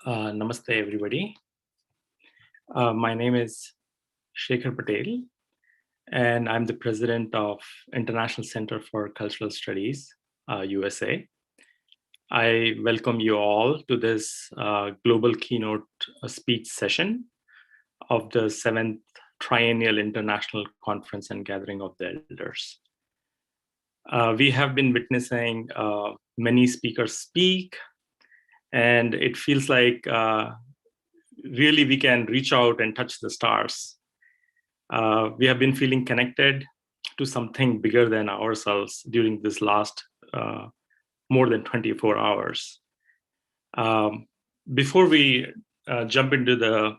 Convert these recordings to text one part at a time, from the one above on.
Namaste, everybody. My name is Shekhar Patel, and I'm the president of International Center for Cultural Studies, USA. I welcome you all to this global keynote speech session of the 7th Triennial International Conference and Gathering of the Elders. We have been witnessing many speakers speak, and it feels like really we can reach out and touch the stars. We have been feeling connected to something bigger than ourselves during this last more than 24 hours. Before we jump into the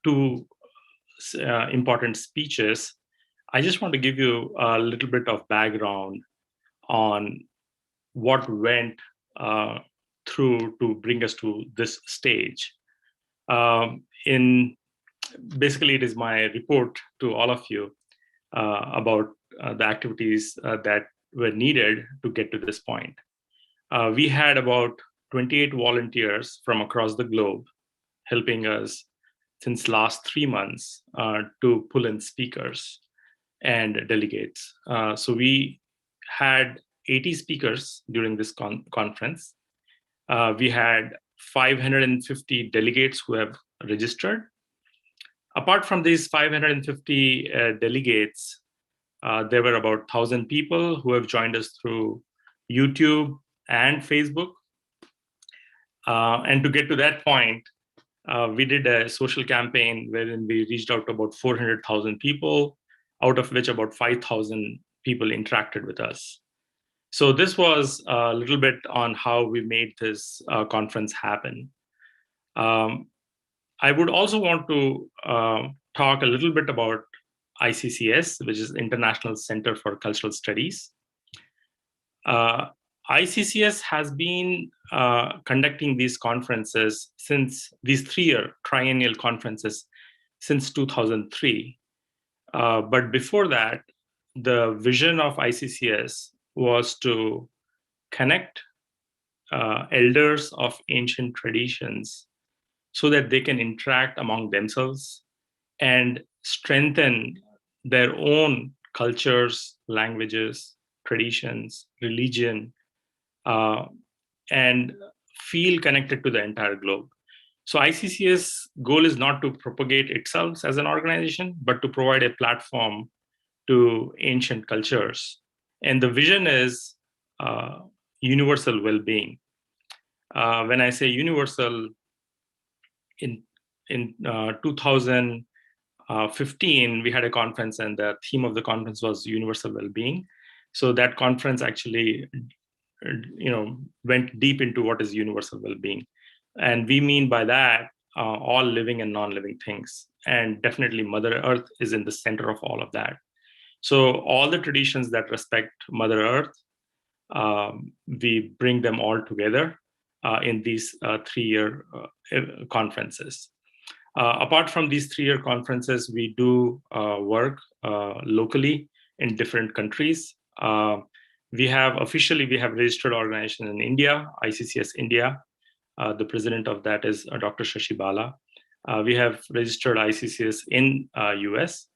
two important speeches, I just want to give you a little bit of background on what went through to bring us to this stage. Basically, it is my report to all of you about the activities that were needed to get to this point. We had about 28 volunteers from across the globe helping us since last 3 months to pull in speakers and delegates. So we had 80 speakers during this conference. We had 550 delegates who have registered. Apart from these 550 delegates, there were about 1,000 people who have joined us through YouTube and Facebook. And to get to that point, we did a social campaign wherein we reached out to about 400,000 people, out of which about 5,000 people interacted with us. So this was a little bit on how we made this conference happen. I would also want to talk a little bit about ICCS, which is International Center for Cultural Studies. ICCS has been conducting these conferences since these 3-year triennial conferences since 2003. But before that, the vision of ICCS was to connect elders of ancient traditions so that they can interact among themselves and strengthen their own cultures, languages, traditions, religion, and feel connected to the entire globe. So ICCS goal is not to propagate itself as an organization, but to provide a platform to ancient cultures. And the vision is universal well-being. When I say universal, in 2015, we had a conference, and the theme of the conference was universal well-being. So that conference actually, went deep into what is universal well-being, and we mean by that all living and non-living things, and definitely Mother Earth is in the center of all of that. So all the traditions that respect Mother Earth, we bring them all together in these 3-year conferences. Apart from these 3-year conferences, we do work locally in different countries. We have registered organization in India, ICCS India. The president of that is Dr. Shashi Bala. We have registered ICCS in US,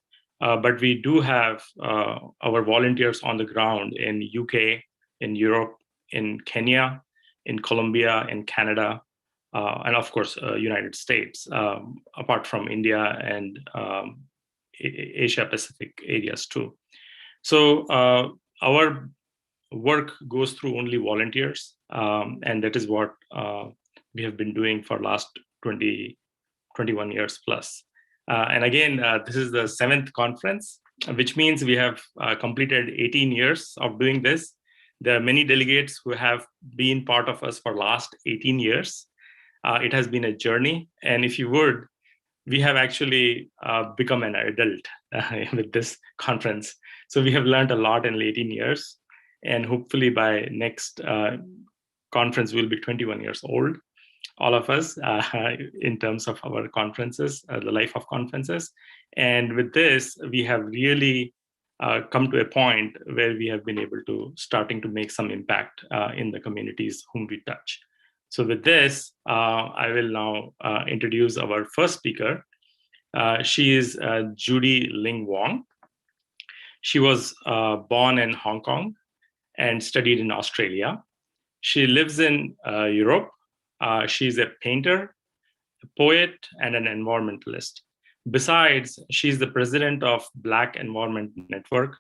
but we do have our volunteers on the ground in UK, in Europe, in Kenya, in Colombia, in Canada, and of course, United States, apart from India and Asia Pacific areas too. So our work goes through only volunteers, and that is what we have been doing for last 21 years plus. And again, this is the 7th conference, which means we have completed 18 years of doing this. There are many delegates who have been part of us for last 18 years. It has been a journey. And if you would, we have actually become an adult with this conference. So we have learned a lot in 18 years. And hopefully by next conference, we'll be 21 years old, all of us, in terms of our conferences, the life of conferences. And with this, we have really come to a point where we have been able to starting to make some impact in the communities whom we touch. So with this, I will now introduce our first speaker. She is Judy Ling Wong. She was born in Hong Kong and studied in Australia. She lives in Europe. She's a painter, a poet, and an environmentalist. Besides, she's the president of Black Environment Network,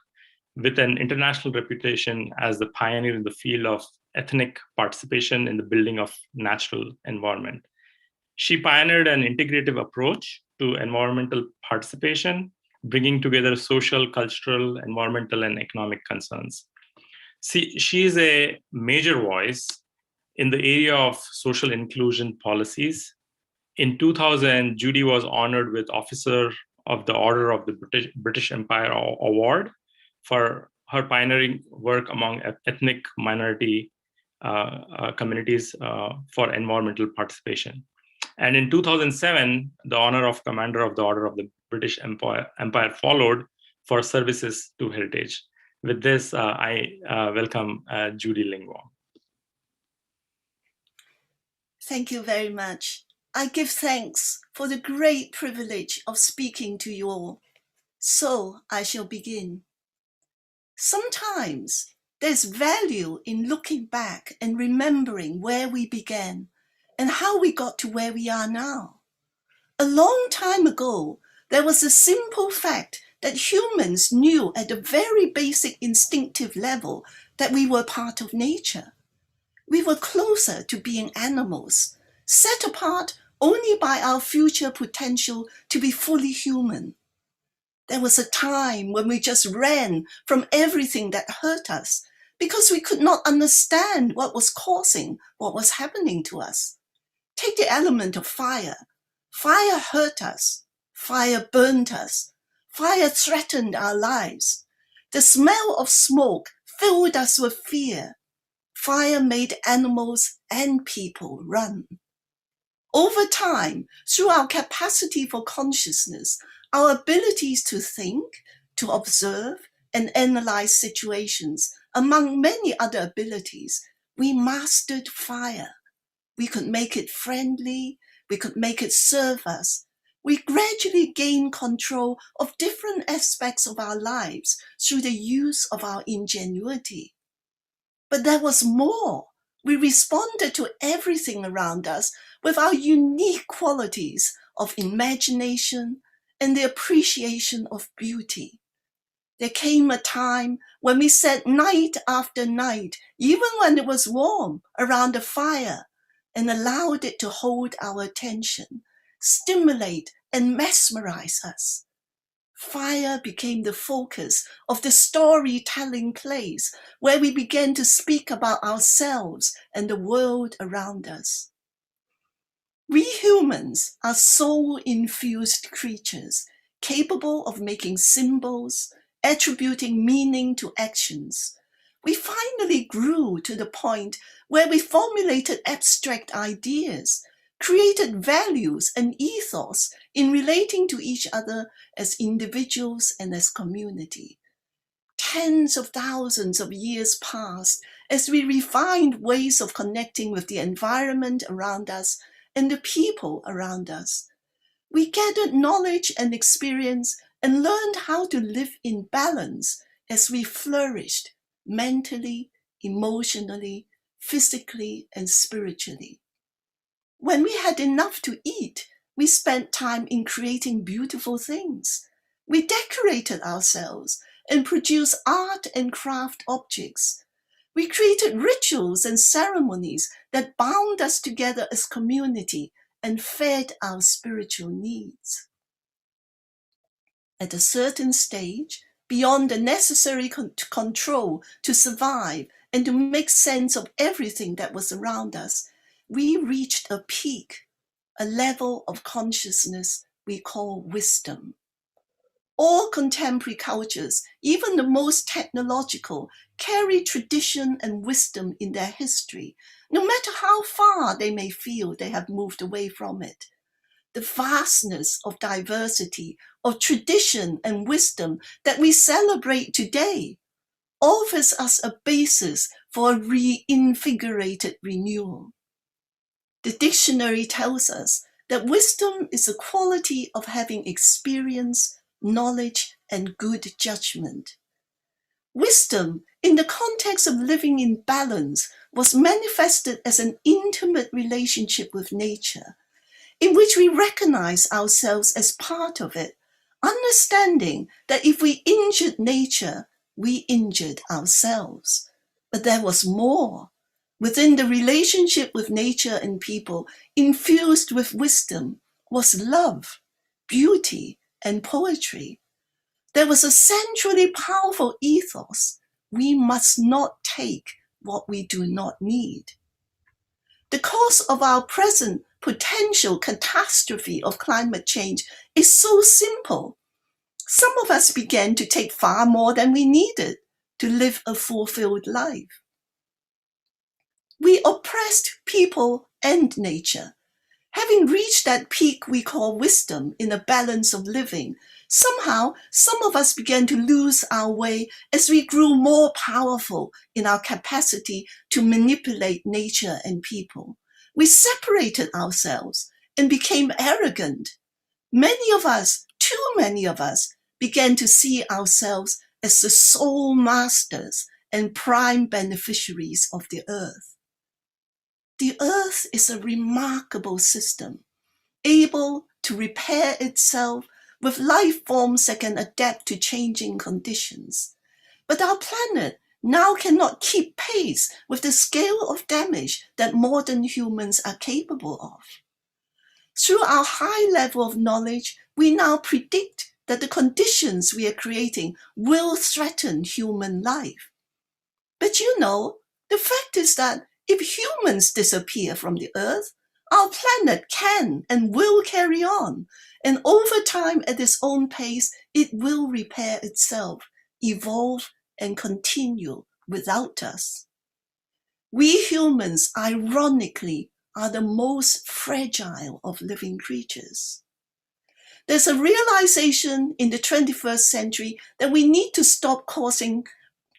with an international reputation as the pioneer in the field of ethnic participation in the building of natural environment. She pioneered an integrative approach to environmental participation, bringing together social, cultural, environmental, and economic concerns. She is a major voice in the area of social inclusion policies. In 2000, Judy was honored with Officer of the Order of the British Empire Award for her pioneering work among ethnic minority communities for environmental participation. And in 2007, the honor of Commander of the Order of the British Empire followed for services to heritage. With this, I welcome Judy Ling Wong. Thank you very much. I give thanks for the great privilege of speaking to you all. So I shall begin. Sometimes there's value in looking back and remembering where we began and how we got to where we are now. A long time ago, there was a simple fact that humans knew at a very basic instinctive level that we were part of nature. We were closer to being animals, set apart only by our future potential to be fully human. There was a time when we just ran from everything that hurt us because we could not understand what was causing what was happening to us. Take the element of fire. Fire hurt us. Fire burnt us. Fire threatened our lives. The smell of smoke filled us with fear. Fire made animals and people run. Over time, through our capacity for consciousness, our abilities to think, to observe, and analyze situations, among many other abilities, we mastered fire. We could make it friendly. We could make it serve us. We gradually gained control of different aspects of our lives through the use of our ingenuity. But there was more. We responded to everything around us with our unique qualities of imagination and the appreciation of beauty. There came a time when we sat night after night, even when it was warm, around a fire, and allowed it to hold our attention, stimulate and mesmerize us. Fire became the focus of the storytelling place where we began to speak about ourselves and the world around us. We humans are soul-infused creatures, capable of making symbols, attributing meaning to actions. We finally grew to the point where we formulated abstract ideas, created values and ethos in relating to each other as individuals and as community. Tens of thousands of years passed as we refined ways of connecting with the environment around us and the people around us. We gathered knowledge and experience and learned how to live in balance as we flourished mentally, emotionally, physically, and spiritually. When we had enough to eat, we spent time in creating beautiful things. We decorated ourselves and produced art and craft objects. We created rituals and ceremonies that bound us together as community and fed our spiritual needs. At a certain stage, beyond the necessary control to survive and to make sense of everything that was around us, we reached a peak, a level of consciousness we call wisdom. All contemporary cultures, even the most technological, carry tradition and wisdom in their history, no matter how far they may feel they have moved away from it. The vastness of diversity, of tradition and wisdom that we celebrate today offers us a basis for a reinvigorated renewal. The dictionary tells us that wisdom is the quality of having experience, knowledge, and good judgment. Wisdom, in the context of living in balance, was manifested as an intimate relationship with nature, in which we recognize ourselves as part of it, understanding that if we injured nature, we injured ourselves. But there was more. Within the relationship with nature and people, infused with wisdom, was love, beauty, and poetry. There was a centrally powerful ethos. We must not take what we do not need. The cause of our present potential catastrophe of climate change is so simple. Some of us began to take far more than we needed to live a fulfilled life. We oppressed people and nature. Having reached that peak we call wisdom in a balance of living, somehow some of us began to lose our way as we grew more powerful in our capacity to manipulate nature and people. We separated ourselves and became arrogant. Many of us, too many of us, began to see ourselves as the sole masters and prime beneficiaries of the earth. The earth is a remarkable system, able to repair itself with life forms that can adapt to changing conditions. But our planet now cannot keep pace with the scale of damage that modern humans are capable of. Through our high level of knowledge, we now predict that the conditions we are creating will threaten human life. But the fact is that if humans disappear from the earth, our planet can and will carry on, and over time at its own pace, it will repair itself, evolve, and continue without us. We humans, ironically, are the most fragile of living creatures. There's a realization in the 21st century that we need to stop causing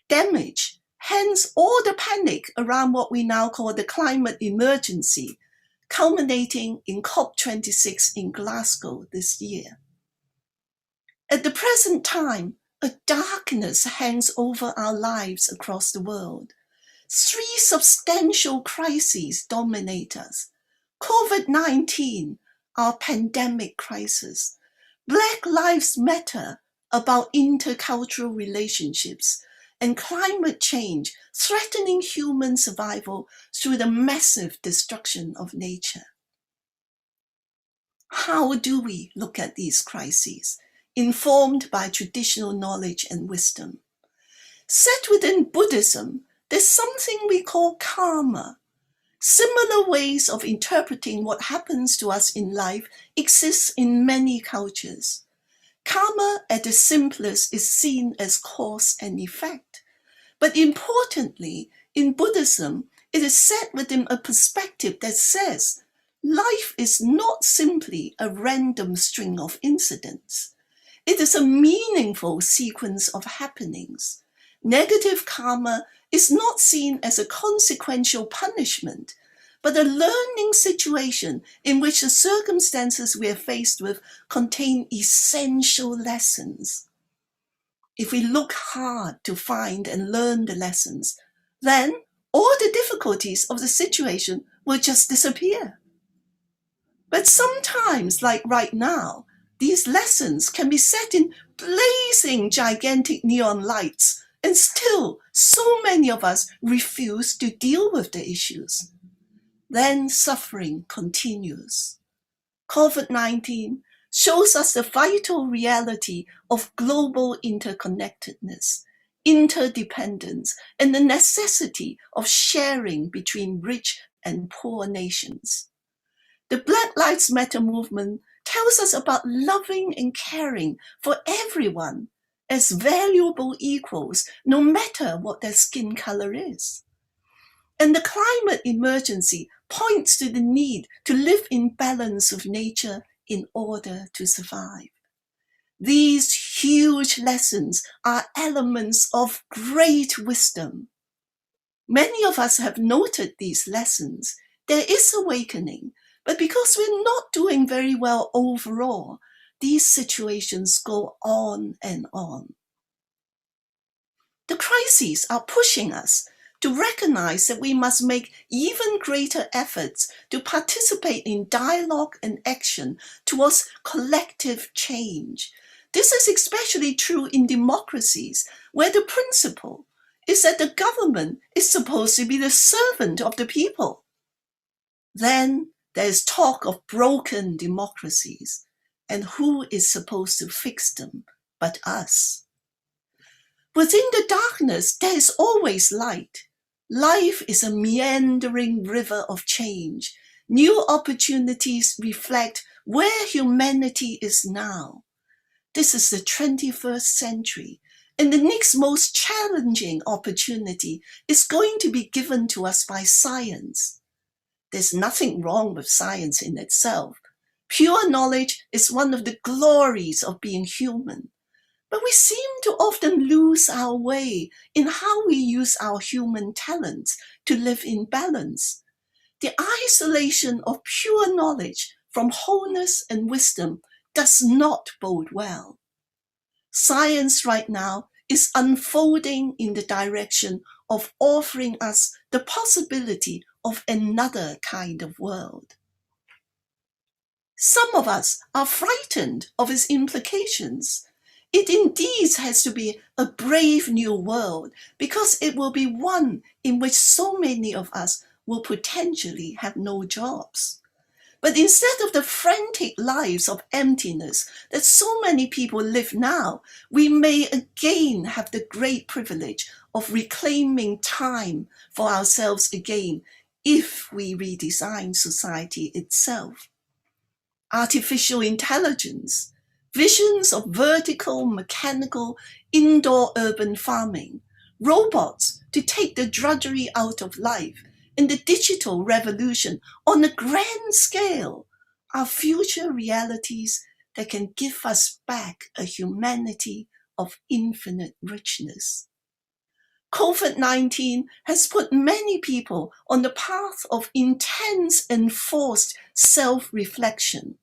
damage. Hence, all the panic around what we now call the climate emergency, culminating in COP26 in Glasgow this year. At the present time, a darkness hangs over our lives across the world. 3 substantial crises dominate us. COVID-19, our pandemic crisis. Black Lives Matter, about intercultural relationships, and climate change threatening human survival through the massive destruction of nature. How do we look at these crises, informed by traditional knowledge and wisdom? Set within Buddhism, there's something we call karma. Similar ways of interpreting what happens to us in life exist in many cultures. Karma, at the simplest, is seen as cause and effect. But importantly, in Buddhism, it is set within a perspective that says life is not simply a random string of incidents. It is a meaningful sequence of happenings. Negative karma is not seen as a consequential punishment, but a learning situation in which the circumstances we are faced with contain essential lessons. If we look hard to find and learn the lessons, then all the difficulties of the situation will just disappear. But sometimes, like right now, these lessons can be set in blazing gigantic neon lights, and still so many of us refuse to deal with the issues. Then suffering continues. COVID-19 shows us the vital reality of global interconnectedness, interdependence, and the necessity of sharing between rich and poor nations. The Black Lives Matter movement tells us about loving and caring for everyone as valuable equals, no matter what their skin color is. And the climate emergency points to the need to live in balance with nature in order to survive. These huge lessons are elements of great wisdom. Many of us have noted these lessons There is awakening, but because we're not doing very well overall, these situations go on and on. The crises are pushing us to recognize that we must make even greater efforts to participate in dialogue and action towards collective change. This is especially true in democracies, where the principle is that the government is supposed to be the servant of the people. Then there is talk of broken democracies, and who is supposed to fix them but us? Within the darkness, there is always light. Life is a meandering river of change. New opportunities reflect where humanity is now. This is the 21st century, and the next most challenging opportunity is going to be given to us by science. There's nothing wrong with science in itself. Pure knowledge is one of the glories of being human. But we seem to often lose our way in how we use our human talents to live in balance. The isolation of pure knowledge from wholeness and wisdom does not bode well. Science right now is unfolding in the direction of offering us the possibility of another kind of world. Some of us are frightened of its implications. It indeed has to be a brave new world, because it will be one in which so many of us will potentially have no jobs. But instead of the frantic lives of emptiness that so many people live now, we may again have the great privilege of reclaiming time for ourselves again if we redesign society itself. Artificial intelligence, visions of vertical, mechanical, indoor urban farming, robots to take the drudgery out of life, and the digital revolution on a grand scale are future realities that can give us back a humanity of infinite richness. COVID-19 has put many people on the path of intense, enforced self-reflection.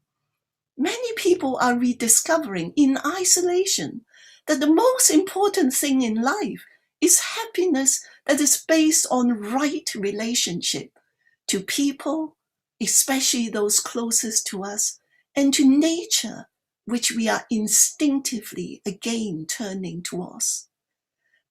Many people are rediscovering in isolation that the most important thing in life is happiness that is based on right relationship to people, especially those closest to us, and to nature, which we are instinctively again turning towards.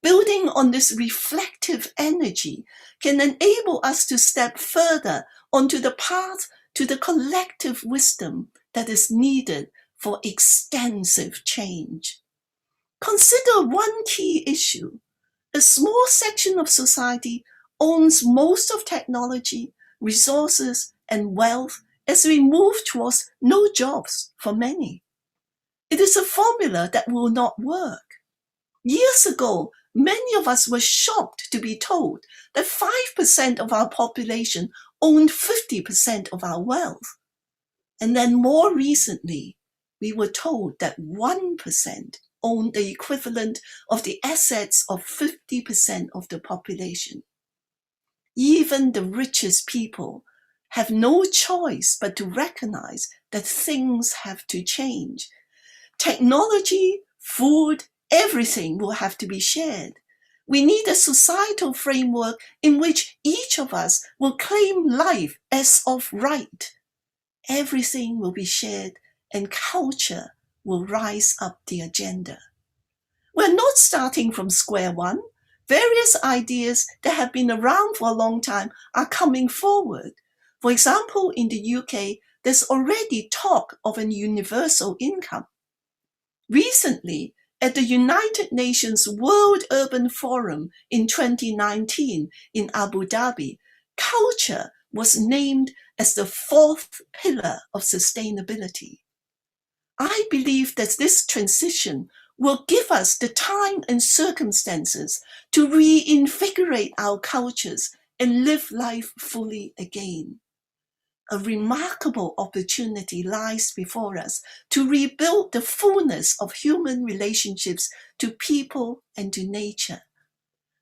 Building on this reflective energy can enable us to step further onto the path to the collective wisdom that is needed for extensive change. Consider one key issue. A small section of society owns most of technology, resources, and wealth as we move towards no jobs for many. It is a formula that will not work. Years ago, many of us were shocked to be told that 5% of our population owned 50% of our wealth. And then more recently, we were told that 1% owned the equivalent of the assets of 50% of the population. Even the richest people have no choice but to recognize that things have to change. Technology, food, everything will have to be shared. We need a societal framework in which each of us will claim life as of right. Everything will be shared, and culture will rise up the agenda. We're not starting from square one. Various ideas that have been around for a long time are coming forward. For example, in the UK, there's already talk of an universal income. Recently, at the United Nations World Urban Forum in 2019 in Abu Dhabi, culture was named as the fourth pillar of sustainability. I believe that this transition will give us the time and circumstances to reinvigorate our cultures and live life fully again. A remarkable opportunity lies before us to rebuild the fullness of human relationships to people and to nature.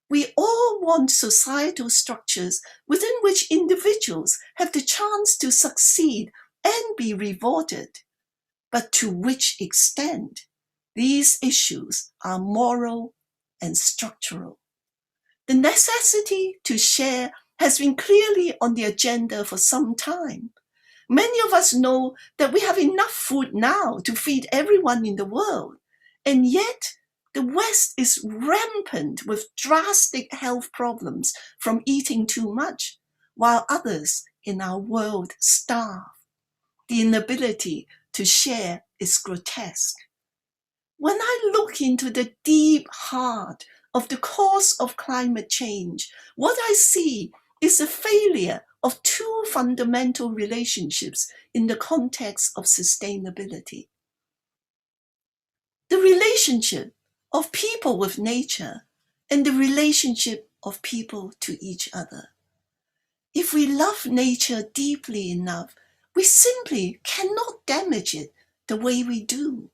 We all want societal structures within which individuals have the chance to succeed and be rewarded. But to which extent? These issues are moral and structural. The necessity to share has been clearly on the agenda for some time. Many of us know that we have enough food now to feed everyone in the world, and yet the West is rampant with drastic health problems from eating too much, while others in our world starve. The inability to share is grotesque. When I look into the deep heart of the cause of climate change, what I see is a failure of two fundamental relationships in the context of sustainability. The relationship of people with nature and the relationship of people to each other. If we love nature deeply enough, we simply cannot damage it the way we do.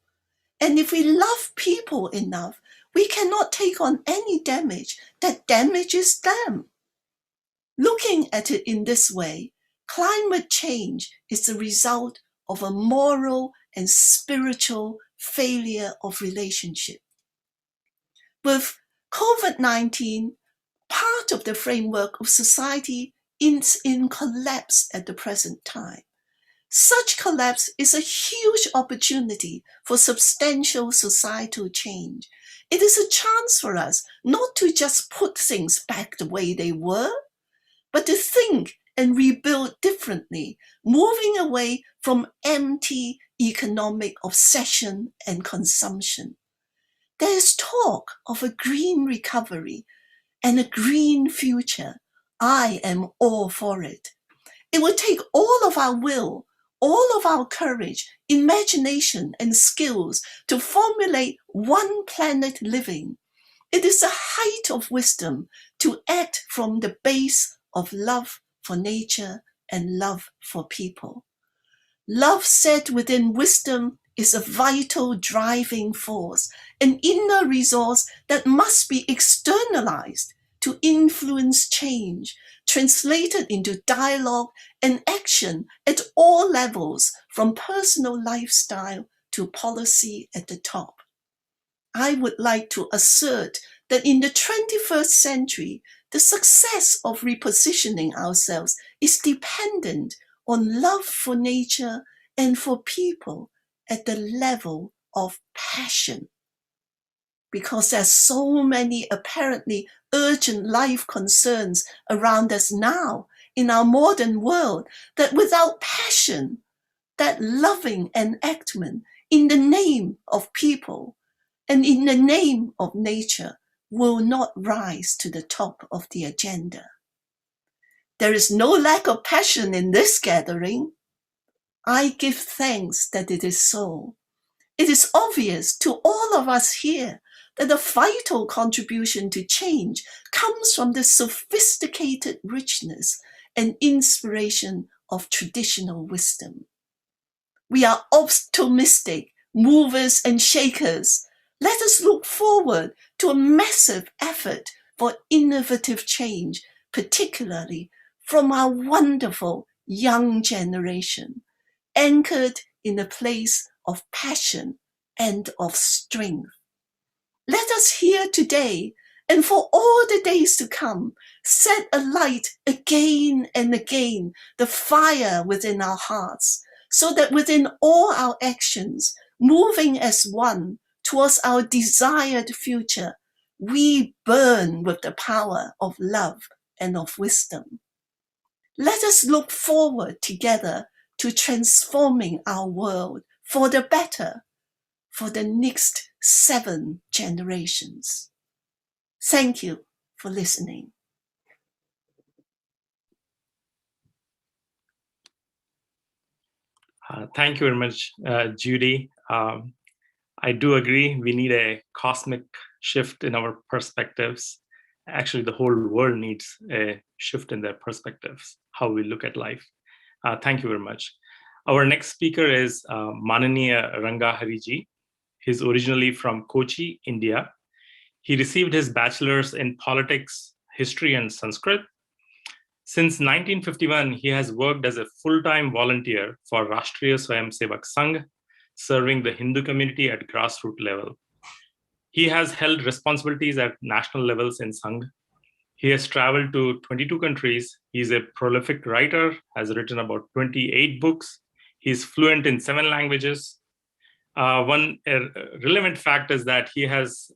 And if we love people enough, we cannot take on any damage that damages them. Looking at it in this way, climate change is the result of a moral and spiritual failure of relationship. With COVID-19, part of the framework of society is in collapse at the present time. Such collapse is a huge opportunity for substantial societal change. It is a chance for us not to just put things back the way they were, but to think and rebuild differently, moving away from empty economic obsession and consumption. There is talk of a green recovery and a green future. I am all for it. It will take all of our will, all of our courage, imagination, and skills to formulate one planet living. It is the height of wisdom to act from the base of love for nature and love for people. Love set within wisdom is a vital driving force, an inner resource that must be externalized to influence change, translated into dialogue and action at all levels, from personal lifestyle to policy at the top. I would like to assert that in the 21st century, the success of repositioning ourselves is dependent on love for nature and for people at the level of passion. Because there's so many apparently urgent life concerns around us now in our modern world, that without passion, that loving enactment in the name of people and in the name of nature will not rise to the top of the agenda. There is no lack of passion in this gathering. I give thanks that it is so. It is obvious to all of us here that a vital contribution to change comes from the sophisticated richness and inspiration of traditional wisdom. We are optimistic movers and shakers. Let us look forward to a massive effort for innovative change, particularly from our wonderful young generation, anchored in a place of passion and of strength. Let us here today, and for all the days to come, set alight again and again the fire within our hearts, so that within all our actions, moving as one towards our desired future, we burn with the power of love and of wisdom. Let us look forward together to transforming our world for the better, for the next 7 generations. Thank you for listening. Thank you very much, Judy. I do agree we need a cosmic shift in our perspectives. Actually, the whole world needs a shift in their perspectives, how we look at life. Thank you very much. Our next speaker is Mananiya Ranga Hariji. He's originally from Kochi, India. He received his bachelor's in politics, history, and Sanskrit. Since 1951, he has worked as a full-time volunteer for Rashtriya Swayamsevak Sangh, serving the Hindu community at grassroots level. He has held responsibilities at national levels in Sangh. He has traveled to 22 countries. He's a prolific writer, has written about 28 books. He's fluent in 7 languages. One relevant fact is that he has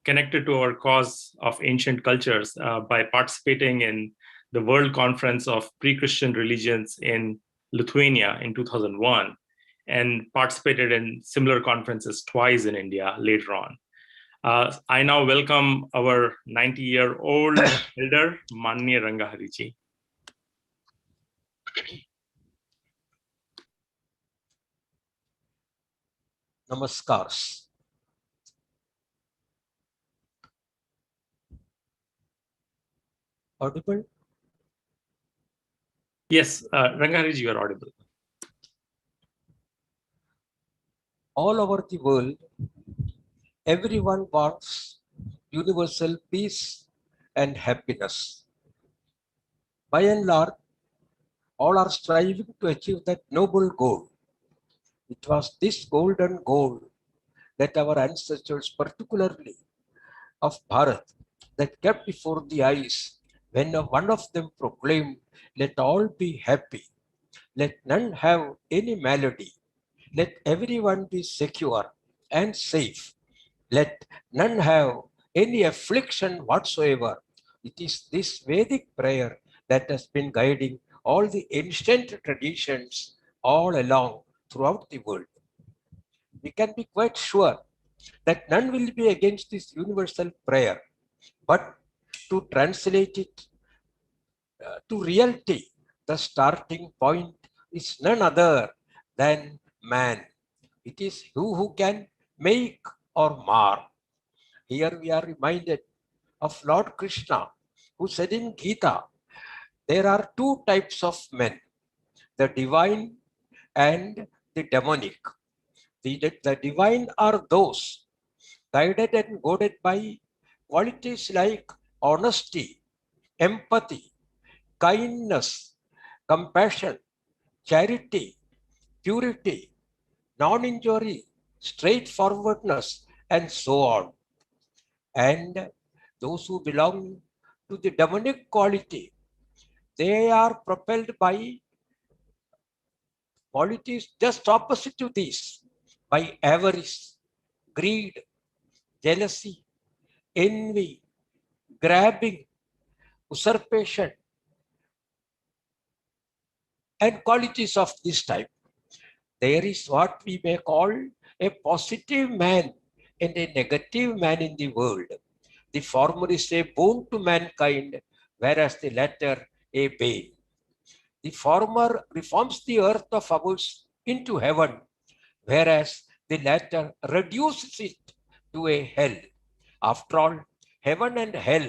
connected to our cause of ancient cultures by participating in the World Conference of Pre-Christian Religions in Lithuania in 2001, and participated in similar conferences twice in India later on. I now welcome our 90-year-old elder, Manya Ranga Hariji. Namaskars. Audible? Yes, Ranga Hariji, you are audible. All over the world, everyone wants universal peace and happiness. By and large, all are striving to achieve that noble goal. It was this golden goal that our ancestors, particularly of Bharat, that kept before the eyes when one of them proclaimed, "Let all be happy, let none have any malady, let everyone be secure and safe, let none have any affliction whatsoever." It is this Vedic prayer that has been guiding all the ancient traditions all along throughout the world. We can be quite sure that none will be against this universal prayer, but to translate it to reality, the starting point is none other than man. It is who can make or mar. Here we are reminded of Lord Krishna, who said in Gita, there are 2 types of men, the divine and the demonic. The divine are those guided and goaded by qualities like honesty, empathy, kindness, compassion, charity, purity, non-injury, straightforwardness, and so on. And those who belong to the demonic quality, they are propelled by qualities just opposite to these, by avarice, greed, jealousy, envy, grabbing, usurpation, and qualities of this type. There is what we may call a positive man and a negative man in the world. The former is a boon to mankind, whereas the latter a bane. The former reforms the earth of ours into heaven, whereas the latter reduces it to a hell. After all, heaven and hell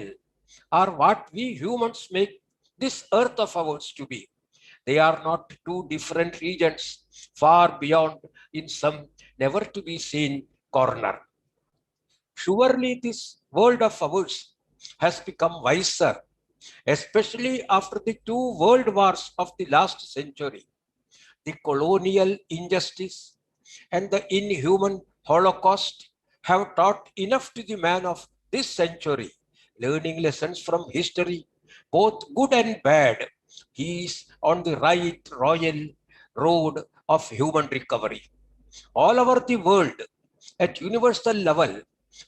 are what we humans make this earth of ours to be. They are not 2 different regions far beyond in some never to be seen corner. Surely this world of ours has become wiser, especially after the 2 world wars of the last century. The colonial injustice and the inhuman Holocaust have taught enough to the man of this century, learning lessons from history, both good and bad. He is on the right royal road of human recovery. All over the world, at universal level,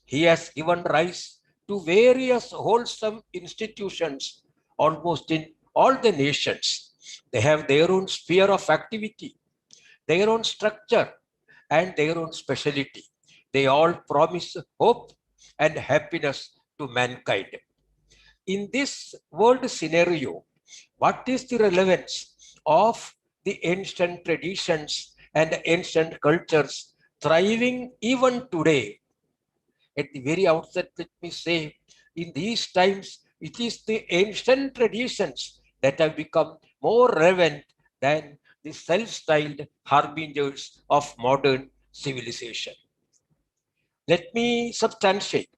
he has given rise to various wholesome institutions almost in all the nations. They have their own sphere of activity, their own structure, and their own speciality. They all promise hope and happiness to mankind. In this world scenario, what is the relevance of the ancient traditions and ancient cultures thriving even today? At the very outset, let me say, in these times, it is the ancient traditions that have become more relevant than the self-styled harbingers of modern civilization. Let me substantiate.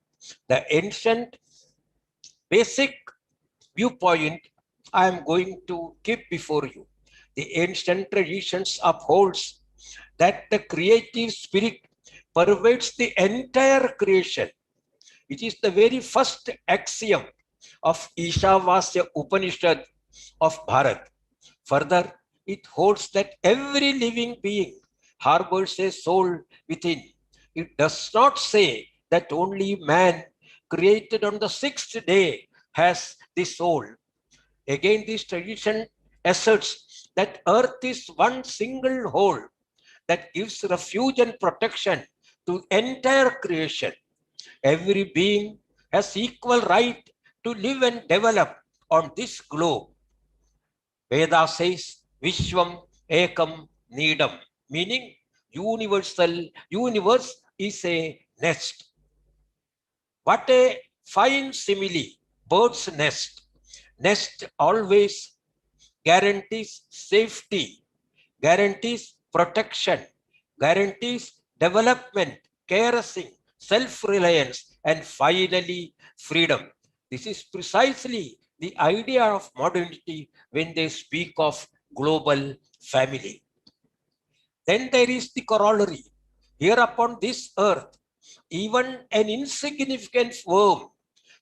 The ancient basic viewpoint I am going to keep before you. The ancient traditions upholds that the creative spirit pervades the entire creation. It is the very first axiom of Ishavasya Upanishad of Bharat. Further, it holds that every living being harbors a soul within. It does not say that only man created on the sixth day has the soul. Again, this tradition asserts that earth is one single whole that gives refuge and protection to entire creation. Every being has equal right to live and develop on this globe. Veda says Vishwam Ekam Needam, meaning universe is a nest. What a fine simile, bird's nest. Nest always guarantees safety, guarantees protection, guarantees development, caressing, self-reliance, and finally freedom. This is precisely the idea of modernity when they speak of global family. Then there is the corollary. Here upon this earth, even an insignificant worm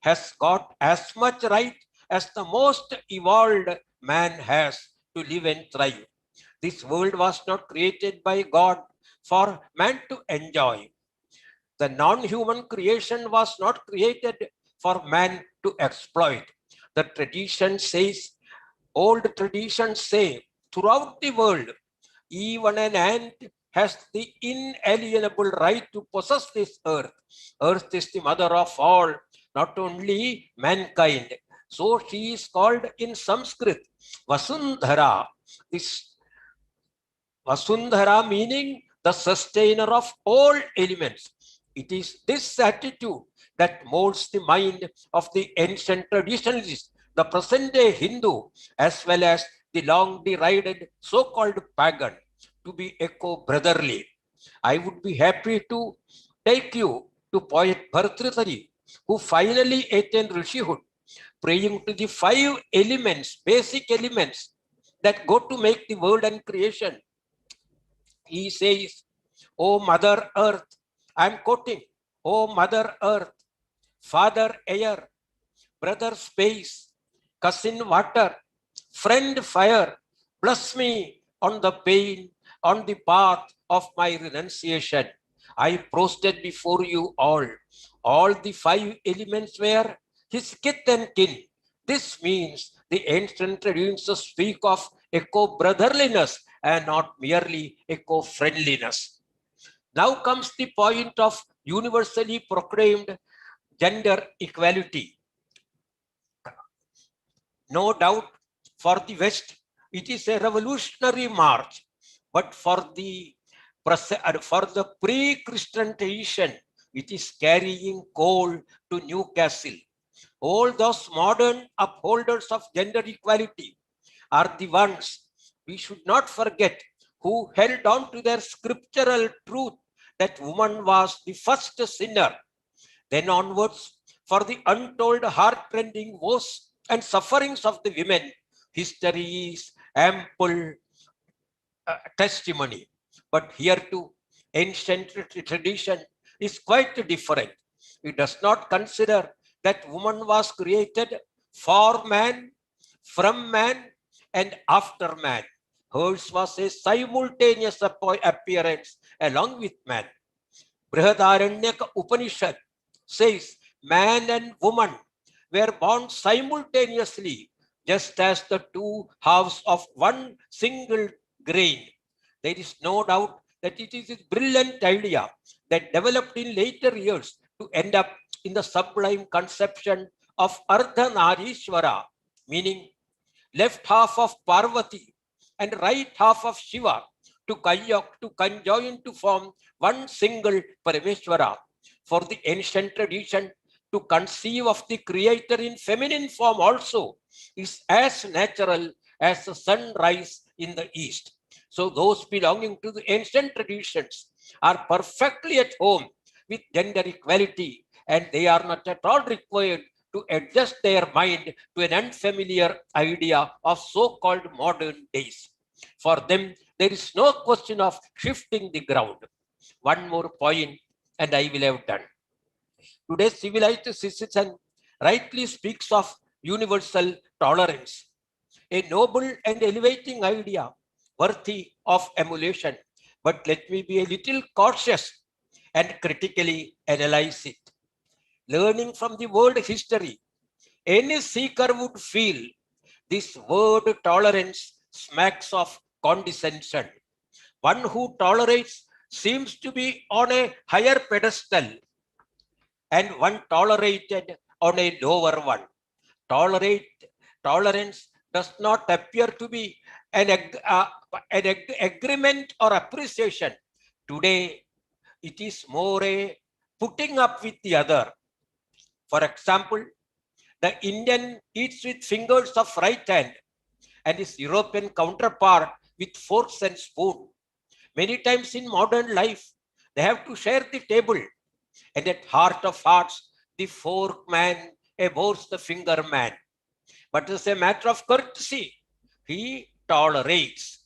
has got as much right as the most evolved man has to live and thrive. This world was not created by God for man to enjoy. The non-human creation was not created for man to exploit. The tradition says, old traditions say, throughout the world, even an ant has the inalienable right to possess this earth. Earth is the mother of all, not only mankind. So she is called in Sanskrit Vasundhara. This Vasundhara meaning the sustainer of all elements. It is this attitude that molds the mind of the ancient traditionalists, the present day Hindu, as well as the long derided so-called pagan, to be eco-brotherly. I would be happy to take you to poet Bhartrihari, who finally attained rishihood, praying to the 5 elements, basic elements that go to make the world and creation. He says, "O Mother Earth," I'm quoting, "O Mother Earth, Father Air, Brother Space, Cousin Water, Friend Fire, bless me on the pain, on the path of my renunciation. I prostrate before you all." All the 5 elements were his kith and kin. This means the ancient traditions speak of eco-brotherliness and not merely eco-friendliness. Now comes the point of universally proclaimed gender equality. No doubt for the West, it is a revolutionary march, but for the pre-Christian tradition, it is carrying coal to Newcastle. All those modern upholders of gender equality are the ones we should not forget who held on to their scriptural truth that woman was the first sinner. Then onwards, for the untold heart-rending woes and sufferings of the women, history is ample testimony. But here too, ancient tradition is quite different. It does not consider that woman was created for man, from man, and after man. Hers was a simultaneous appearance along with man. Brihadaranyaka Upanishad says man and woman were born simultaneously, just as the 2 halves of one single grain. There is no doubt that it is a brilliant idea that developed in later years to end up in the sublime conception of Ardhanarishwara, meaning left half of Parvati and right half of Shiva to conjoin to form one single Parameshwara. For the ancient tradition, to conceive of the creator in feminine form also is as natural as the sunrise in the east. So those belonging to the ancient traditions are perfectly at home with gender equality and they are not at all required to adjust their mind to an unfamiliar idea of so-called modern days. For them, there is no question of shifting the ground. One more point, and I will have done. Today's civilized citizen rightly speaks of universal tolerance, a noble and elevating idea worthy of emulation. But let me be a little cautious and critically analyze it. Learning from the world history, any seeker would feel this word tolerance smacks of condescension. One who tolerates seems to be on a higher pedestal, and one tolerated on a lower one. Tolerance does not appear to be an agreement or appreciation. Today, it is more a putting up with the other. For example, the Indian eats with fingers of right hand and his European counterpart with forks and spoon. Many times in modern life, they have to share the table. And at heart of hearts, the fork man abhors the finger man. But as a matter of courtesy, he tolerates.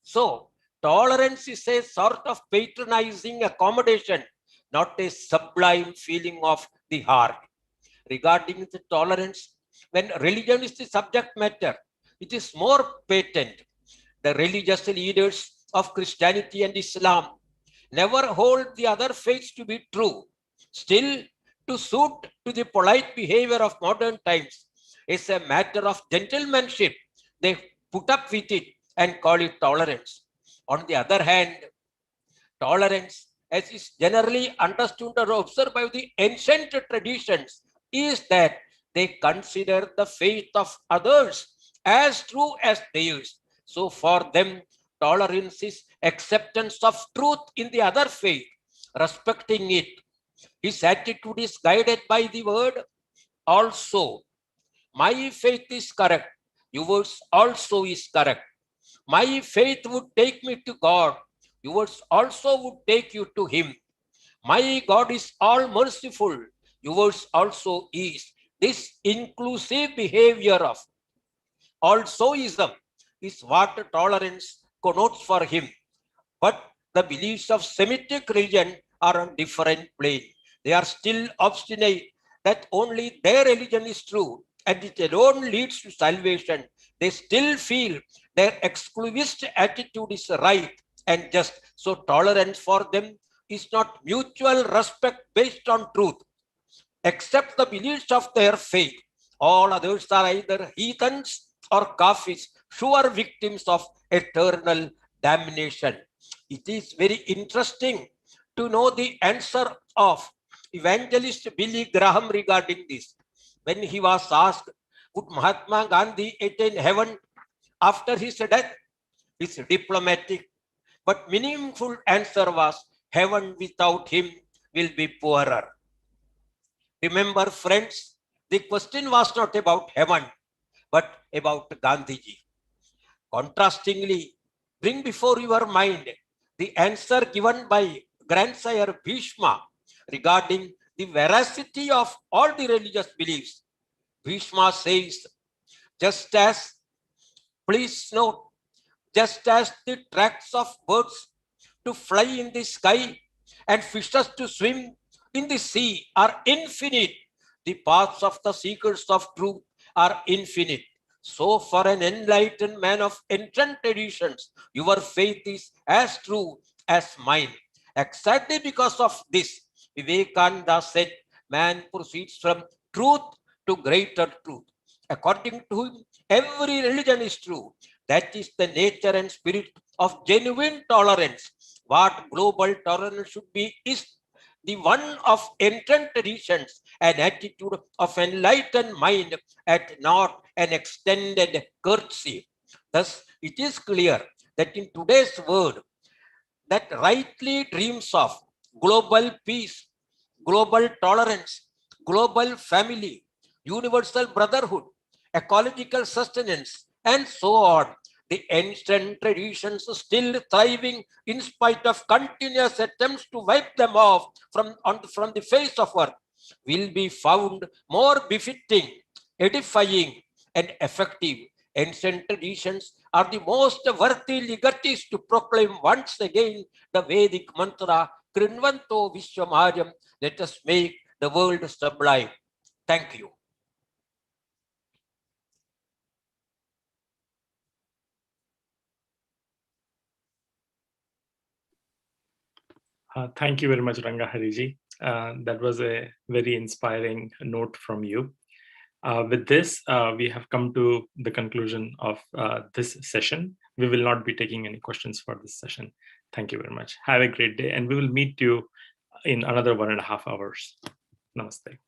So, tolerance is a sort of patronizing accommodation, not a sublime feeling of the heart. Regarding the tolerance, when religion is the subject matter, it is more patent. The religious leaders of Christianity and Islam never hold the other faiths to be true. Still, to suit to the polite behavior of modern times is a matter of gentlemanship. They put up with it and call it tolerance. On the other hand, tolerance, as is generally understood or observed by the ancient traditions, is that they consider the faith of others as true as theirs. So for them, tolerance is acceptance of truth in the other faith, respecting it. His attitude is guided by the word also. My faith is correct. Yours also is correct. My faith would take me to God. Yours also would take you to Him. My God is all merciful. Yours also is. This inclusive behavior of alsoism is what tolerance connotes for him. But the beliefs of Semitic religion are on different plane. They are still obstinate that only their religion is true and it alone leads to salvation. They still feel their exclusivist attitude is right and just. So tolerance for them is not mutual respect based on truth. Except the beliefs of their faith, all others are either heathens or kafirs, sure victims of eternal damnation. It is very interesting to know the answer of evangelist Billy Graham regarding this. When he was asked, would Mahatma Gandhi attain heaven after his death? His diplomatic but meaningful answer was, heaven without him will be poorer. Remember, friends, the question was not about heaven, but about Gandhiji. Contrastingly, bring before your mind the answer given by grandsire Bhishma regarding the veracity of all the religious beliefs. Bhishma says, just as, please note, just as the tracks of birds to fly in the sky and fishes to swim in the sea are infinite, the paths of the seekers of truth are infinite. So for an enlightened man of ancient traditions, your faith is as true as mine. Exactly because of this, Vivekananda said, man proceeds from truth to greater truth. According to him, every religion is true. That is the nature and spirit of genuine tolerance. What global tolerance should be is the one of ancient traditions, an attitude of enlightened mind, and not an extended courtesy. Thus, it is clear that in today's world that rightly dreams of global peace, global tolerance, global family, universal brotherhood, ecological sustenance, and so on, the ancient traditions are still thriving in spite of continuous attempts to wipe them off from the face of earth. will be found more befitting, edifying, and effective. Ancient traditions are the most worthy legacies to proclaim once again the Vedic mantra, Krinvanto Vishwamaryam, let us make the world sublime. Thank you. Thank you very much, Ranga Hariji. That was a very inspiring note from you. With this, we have come to the conclusion of this session. We will not be taking any questions for this session. Thank you very much. Have a great day, and we will meet you in another 1.5 hours. Namaste.